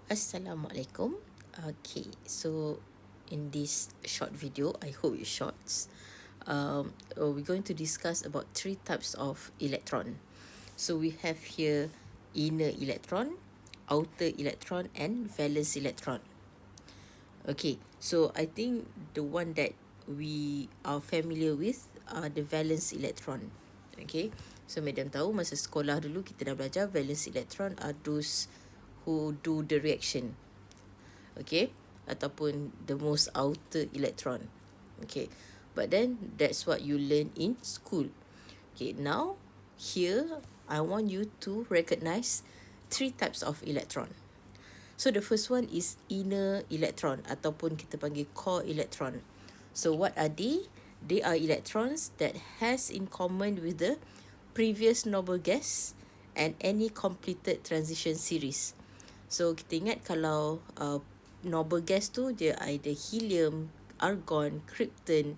Assalamualaikum. Okay, so in this short video, I hope it's shorts. We're going to discuss about 3 types of electron. So we have here inner electron, outer electron, and valence electron. Okay, so I think the one that we are familiar with are the valence electron. Okay, so madam tahu masa sekolah dulu kita dah belajar valence electron are those who do the reaction. Okay, ataupun the most outer electron. Okay, but then that's what you learn in school. Okay, now here I want you to recognize 3 types of electron. So the first one is inner electron ataupun kita panggil core electron. So what are they? They are electrons that has in common with the previous noble gas and any completed transition series. So kita ingat kalau noble gas tu dia either helium, argon, krypton.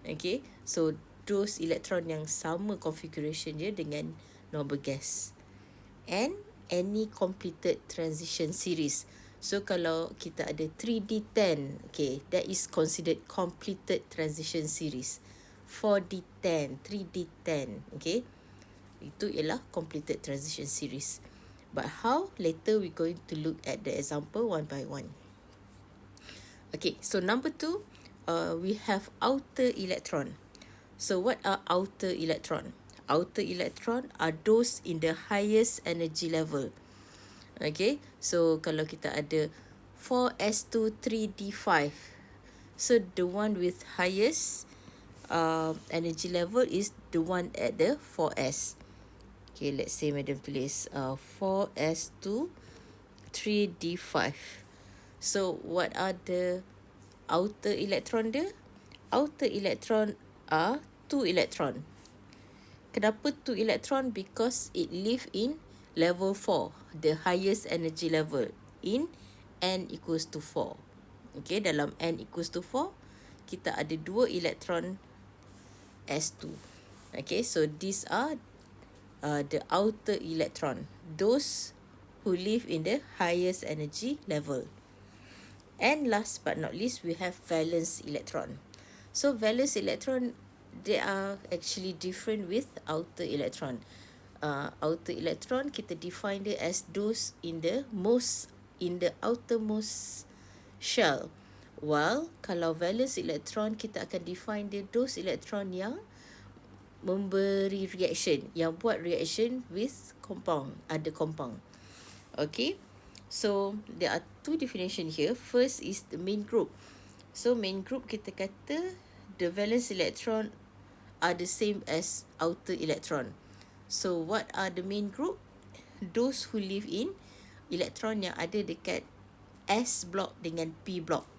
Okay, so those electron yang sama configuration dia dengan noble gas and any completed transition series. So kalau kita ada 3D10, okay, that is considered completed transition series. 4D10, 3D10, okay, itu ialah completed transition series. But how? Later we're going to look at the example one by one. Okay, so number 2, we have outer electron. So what are outer electron? Outer electron are those in the highest energy level. Okay, so kalau kita ada 4s2 3d5, so the one with highest energy level is the one at the 4s. Okay, let's say madam tulis 4s2 3d5. So what are the outer electron dia? Outer electron are 2 electron. Kenapa 2 electron? Because it live in level 4, the highest energy level in n equals to 4. Okay, dalam n equals to 4, kita ada 2 electron S2. Okay, so these are the outer electron, those who live in the highest energy level. And last but not least, we have valence electron. So valence electron, they are actually different with outer electron. Outer electron kita define it as those in the outermost shell, while kalau valence electron kita akan define dia those electron yang memberi reaction, yang buat reaction with compound, ada compound. Okay, so there are 2 definition here. First is the main group. So main group kita kata the valence electron are the same as outer electron. So what are the main group? Those who live in electron yang ada dekat S block dengan P block.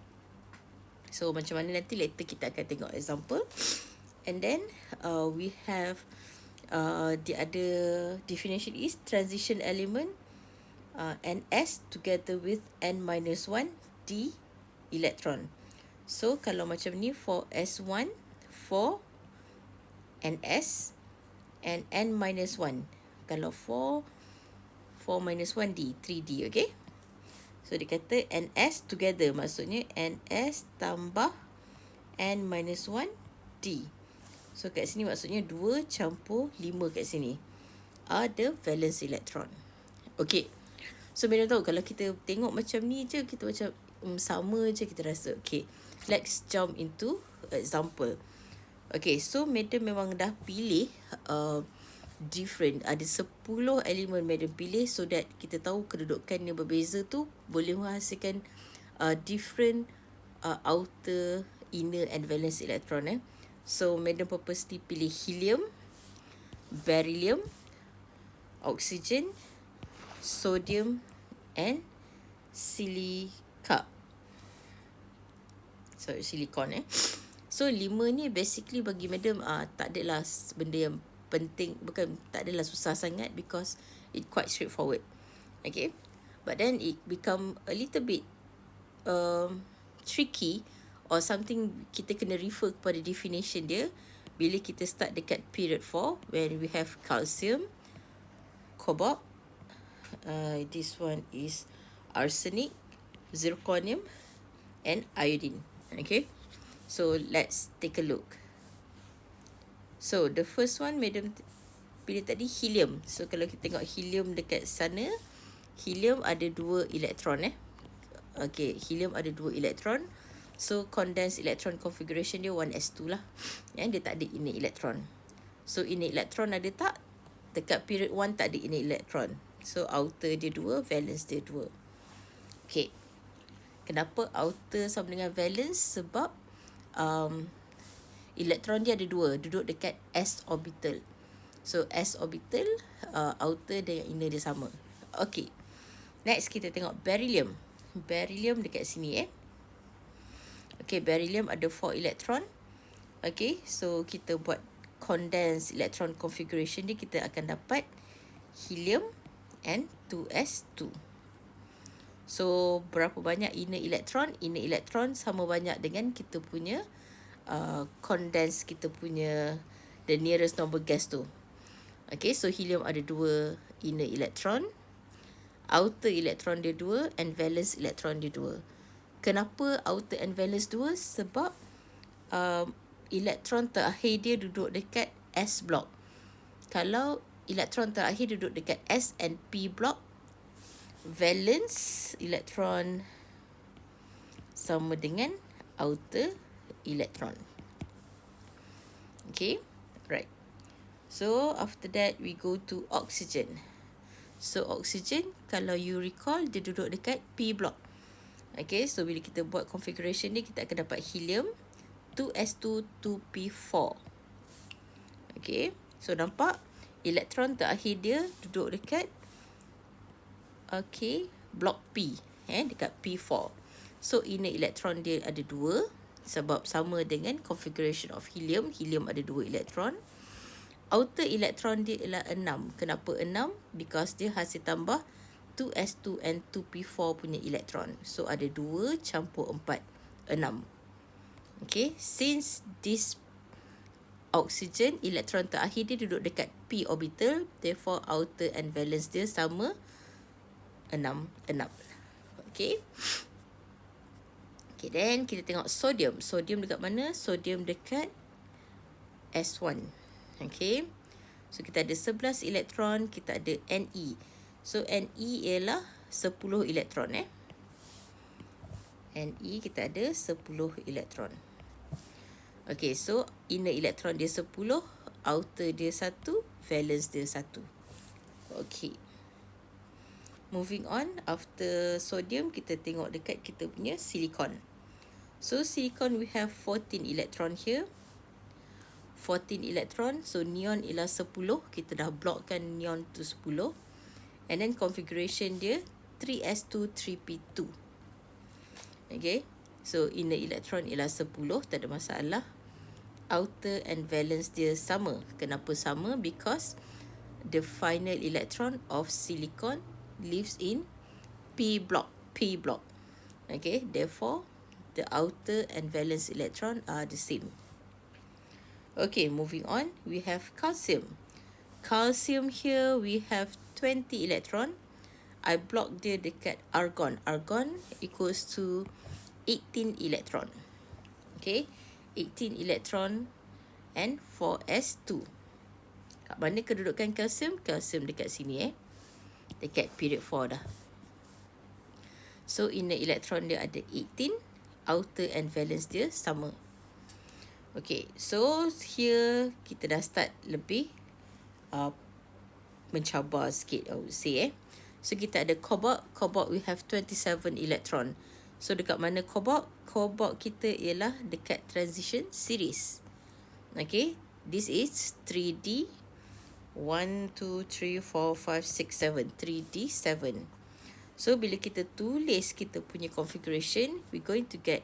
So macam mana nanti later kita akan tengok example. And then we have the other definition is transition element NS together with N-1 D electron. So kalau macam ni for S1, 4 NS and N-1. Kalau 4 4 - 1 D, 3D, okay? So dia kata NS together, maksudnya NS tambah N-1 D. So kat sini maksudnya 2 campur 5 kat sini are the valence electron. Okay, so madam tahu kalau kita tengok macam ni je, kita macam sama je kita rasa. Okay, let's jump into example. Okay, so madam memang dah pilih different, ada 10 elemen madam pilih so that kita tahu kedudukan yang berbeza tu boleh menghasilkan different outer, inner and valence electron. So madam purposely pilih helium, beryllium, oxygen, sodium and silica. Sorry, silicon. So 5 ni basically bagi madam tak adalah benda yang penting, bukan tak adalah susah sangat because it quite straightforward. Okay, but then it become a little bit tricky or something kita kena refer kepada definition dia bila kita start dekat period 4 when we have calcium, cobalt, this one is arsenic, zirconium, and iodine. Okay, so let's take a look. So the first one, madam pilih tadi helium. So kalau kita tengok helium dekat sana, helium ada 2 elektron Okay, helium ada 2 elektron. So condensed electron configuration dia 1s2 lah. Dia tak ada innate electron. So innate electron ada tak? Dekat period 1 tak ada innate electron. So outer dia 2, valence dia 2. Okay. Kenapa outer sama dengan valence? Sebab elektron dia ada 2, duduk dekat s orbital. So s orbital, outer dengan inner dia sama. Okay. Next kita tengok beryllium. Beryllium dekat sini Okay, beryllium ada 4 elektron. Okay, so kita buat condensed electron configuration dia, kita akan dapat helium and 2s2. So berapa banyak inner electron? Inner electron sama banyak dengan kita punya condense, kita punya the nearest noble gas tu. Okay, so helium ada 2 inner electron, outer electron dia 2, and valence electron dia 2. Kenapa outer and valence 2? Sebab elektron terakhir dia duduk dekat S block. Kalau elektron terakhir duduk dekat S and P block, valence elektron sama dengan outer elektron. Okay, right. So after that we go to oxygen. So oxygen, kalau you recall, dia duduk dekat P block. Okay, so bila kita buat configuration ni, kita akan dapat helium 2s2 2p4. Okay, so nampak elektron terakhir dia duduk dekat block P, dekat P4. So inner elektron dia ada 2, sebab sama dengan configuration of helium. Helium ada 2 elektron. Outer elektron dia ialah 6. Kenapa 6? Because dia hasil tambah 2s2 and 2p4 punya elektron. So ada 2 campur 4, 6. Okay, since this oxygen, elektron terakhir dia duduk dekat p orbital, therefore outer and valence dia sama 6. Okay. Okay, then kita tengok sodium. Sodium dekat mana? Sodium dekat S1. Okay, so kita ada 11 elektron, kita ada Ne. So Ne ialah 10 elektron Ne kita ada 10 elektron. Okay, so inner elektron dia 10, outer dia 1, valence dia 1. Okay, moving on. After sodium, kita tengok dekat kita punya silicon. So silicon, we have 14 electron here. 14 elektron, so neon ialah 10. Kita dah blockkan neon tu 10. And then configuration dia 3s2 3p2. Okay, so inner electron ialah 10, tak ada masalah. Outer and valence dia sama. Kenapa sama? Because the final electron of silicon lives in p block. Okay, therefore the outer and valence electron are the same. Okay, moving on, we have calcium. Calcium here, we have 20 electron. I block dia dekat argon. Argon equals to 18 electron. Okay, 18 electron and 4s2. Kat mana kedudukan kalsium? Kalsium dekat sini dekat period 4 dah. So inner electron dia ada 18, outer and valence dia sama. Okay, so here kita dah start lebih mencabar sikit, I would say. So kita ada cobalt. Cobalt we have 27 electron. So dekat mana cobalt? Cobalt kita ialah dekat transition series. Okay, this is 3D 1, 2, 3, 4, 5, 6, 7 3D 7. So bila kita tulis kita punya configuration, we're going to get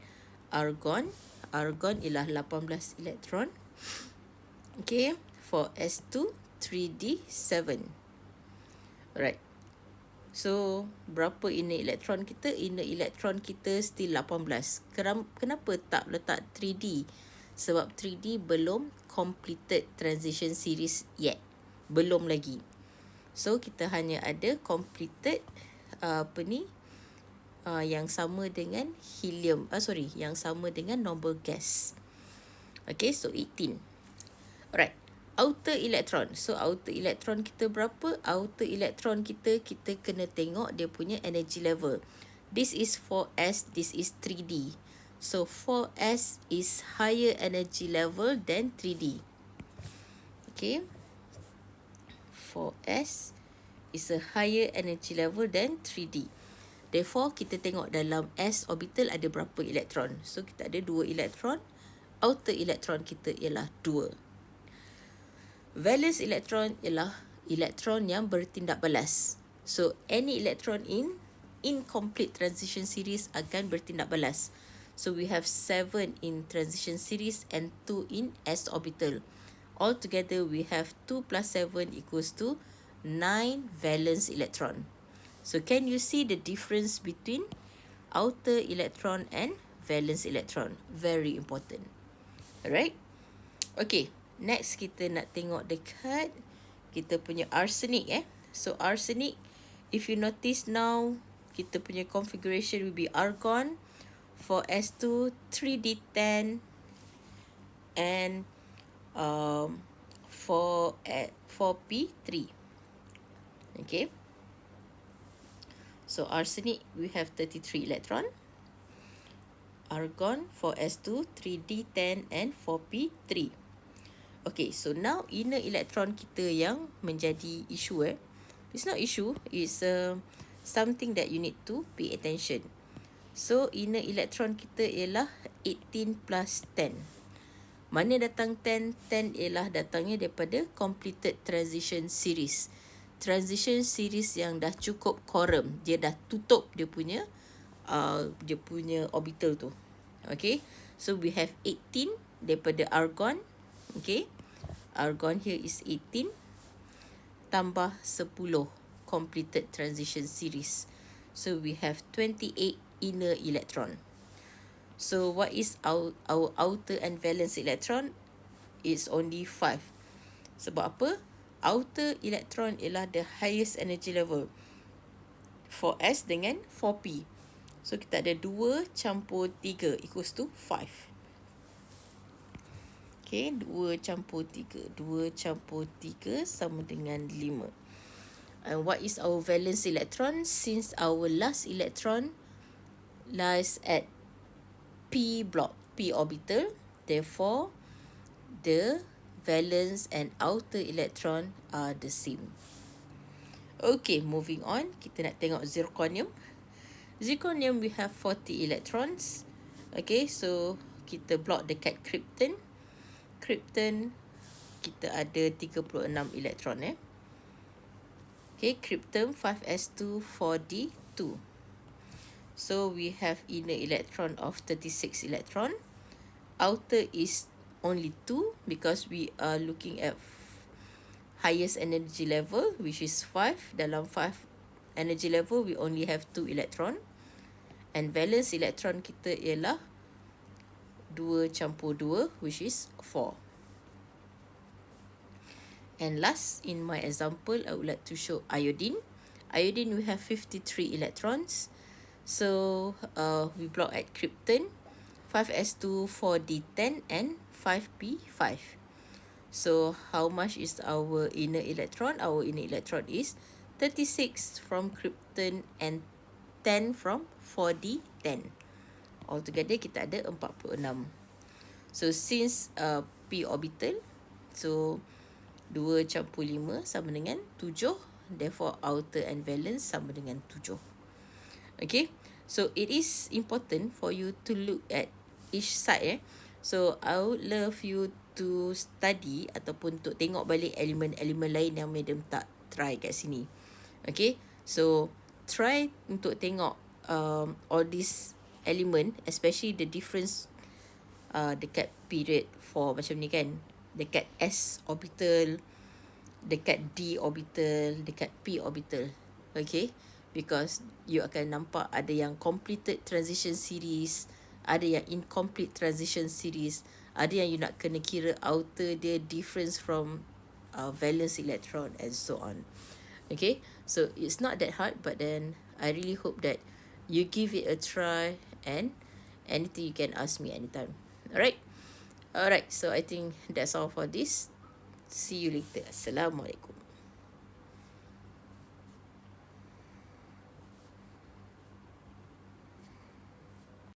argon. Argon ialah 18 elektron. Okay, for S2 3D 7. Alright. So berapa inner elektron kita? Inner elektron kita still 18. Kenapa tak letak 3D? Sebab 3D belum completed transition series yet. Belum lagi. So kita hanya ada completed yang sama dengan helium, yang sama dengan normal gas. Okay, so 18. Alright, outer electron. So outer electron kita berapa? Outer electron kita kena tengok dia punya energy level. This is 4s, this is 3d. So 4s is higher energy level than 3d. Okay, 4s is a higher energy level than 3d. Therefore, kita tengok dalam s orbital ada berapa elektron. So kita ada 2 elektron. Outer electron kita ialah 2. Valence electron ialah elektron yang bertindak balas. So any electron in incomplete transition series akan bertindak balas. So we have 7 in transition series and 2 in s orbital. Altogether we have 2 plus 7 equals to 9 valence electron. So can you see the difference between outer electron and valence electron? Very important. Alright. Okay, next kita nak tengok dekat kita punya arsenic So arsenic, if you notice now, kita punya configuration will be argon, 4s2, 3d10 and 4p3. Okay. So arsenic, we have 33 electron. Argon, 4s2, 3d10 and 4p3. Okay, so now inner electron kita yang menjadi isu It's not issue, it's something that you need to pay attention. So inner electron kita ialah 18 plus 10. Mana datang 10? 10 ialah datangnya daripada completed transition series. Transition series yang dah cukup quorum, dia dah tutup dia punya orbital tu. Okay, so we have 18 daripada argon. Okay, argon here is 18 tambah 10 completed transition series. So we have 28 inner electron. So what is our outer and valence electron? It's only 5. Sebab apa? Outer electron ialah the highest energy level, 4s dengan 4p. So kita ada 2 campur 3 equals to 5. Okay, 2 campur 3. 2 campur 3 sama dengan 5. And what is our valence electron? Since our last electron lies at p block, p orbital, therefore the valence and outer electron are the same. Okay, moving on, kita nak tengok zirconium. Zirconium, we have 40 electrons. Okay, so kita block dekat krypton. Krypton, kita ada 36 elektron Okay, krypton 5s2, 4d2. So we have inner electron of 36 electron. Outer is only 2 because we are looking at highest energy level, which is 5. Dalam 5 energy level, we only have 2 electron. And valence electron kita ialah 2 campur 2, which is 4. And last, in my example, I would like to show iodine. Iodine, we have 53 electrons. So we block at krypton, 5s2, 4d10 and 5p5. So how much is our inner electron? Our inner electron is 36 from krypton and 10 from 4d10. Altogether kita ada 46. So since p orbital, so 2 campur 5 sama dengan 7. Therefore outer and valence sama dengan 7. Okay, so it is important for you to look at each side So I would love you to study ataupun untuk tengok balik elemen-elemen lain yang madam tak try kat sini. Okay, so try untuk tengok all these element, especially the difference dekat period 4 macam ni kan, dekat S orbital, dekat D orbital, dekat P orbital. Okay, because you akan nampak ada yang completed transition series, ada yang incomplete transition series, ada yang you nak kena kira outer dia difference from valence electron and so on. Okay, so it's not that hard, but then I really hope that You give it a try, and anything you can ask me anytime. Alright, so I think that's all for this. See you later. Assalamualaikum.